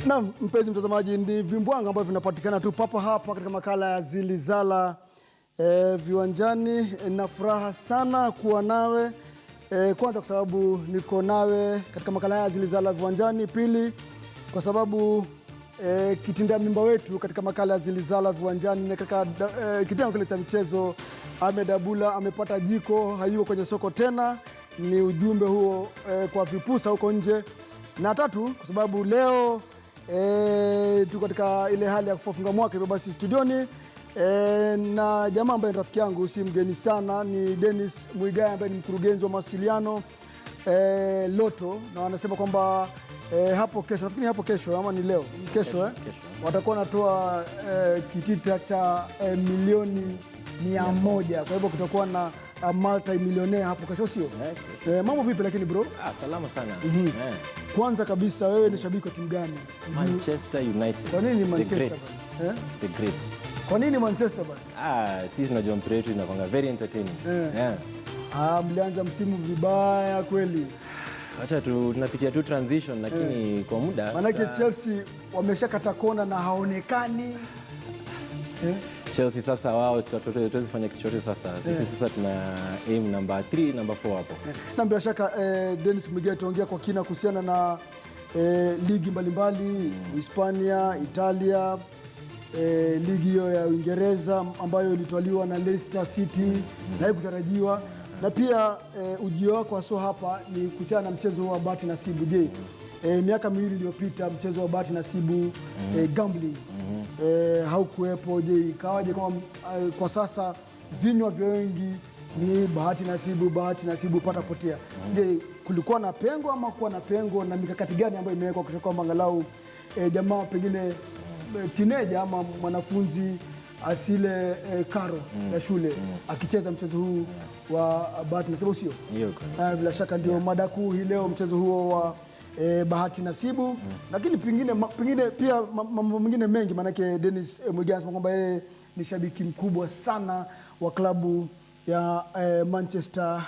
Naam, mpenzi mtazamaji, ni vimbwanga ambavyo vinapatikana tu papa hapa katika makala ya Zilizala viwanjani. Na furaha sana kuwa nawe, kwanza kwa sababu niko nawe katika makala ya Zilizala viwanjani. Pili, kwa sababu kitinda mimba wetu katika makala ya Zilizala viwanjani na katika kitengo kile cha mchezo, Ahmed Abula amepata jiko, hayuko kwenye soko tena. Ni ujumbe huo kwa vipusa huko nje. Na tatu, kwa sababu leo tuko katika ile hali ya kufunga mwaka, hivyo basi studioni na jamaa ambaye ni rafiki yangu, si mgeni sana, ni Dennis Muigai ambaye ni mkurugenzi wa mawasiliano Loto, na wanasema kwamba hapo kesho, nafikiri hapo kesho ama ni leo, kesho watakuwa wanatoa kitita cha milioni 100. Kwa hivyo kutakuwa na multi-millionaire hapo kesho, sio? Mambo vipi lakini bro? Salama sana. Kwanza kabisa, wewe ni shabiki wa timu gani? Manchester United. Kwa nini Manchester? The Greats. Kwa nini Manchester bana? Sisi tunajua mpira wetu inakuwa very entertaining. Mlianza msimu vibaya kweli. Acha tunapitia tu transition, lakini kwa muda manake Chelsea wameshakata kona na haonekani. Chelsea sasa wao tutafanya kichote sasa. Sisi sasa tuna aim number 3, number 4 hapo. Na bila shaka Dennis Muigai tuongea kwa kina kuhusiana na ligi mbalimbali, Hispania, Italia, ligi hiyo ya Uingereza ambayo ilitwaliwa na Leicester City na haikutarajiwa. Na pia ujio wako hasa hapa ni kuhusiana na mchezo wa bahati nasibu. Je, miaka miwili iliyopita mchezo wa bahati nasibu gambling haukuwepo. Je, ikawaje kama kwa sasa vinywa vya wengi ni bahati nasibu pata potea? Je, kulikuwa na pengo ama kuwa na pengo, na mikakati gani ambayo imewekwa kwa kwamba angalau jamaa pengine teenager ama mwanafunzi asile karo ya shule akicheza mchezo huu wa bahati nasibu, sio? Bila shaka ndio mada kuu hii leo, mchezo huo wa bahati nasibu. Lakini pengine pia mambo mengine mengi, maanake Dennis Muigai anasema kwamba yeye ni shabiki mkubwa sana wa klabu ya Manchester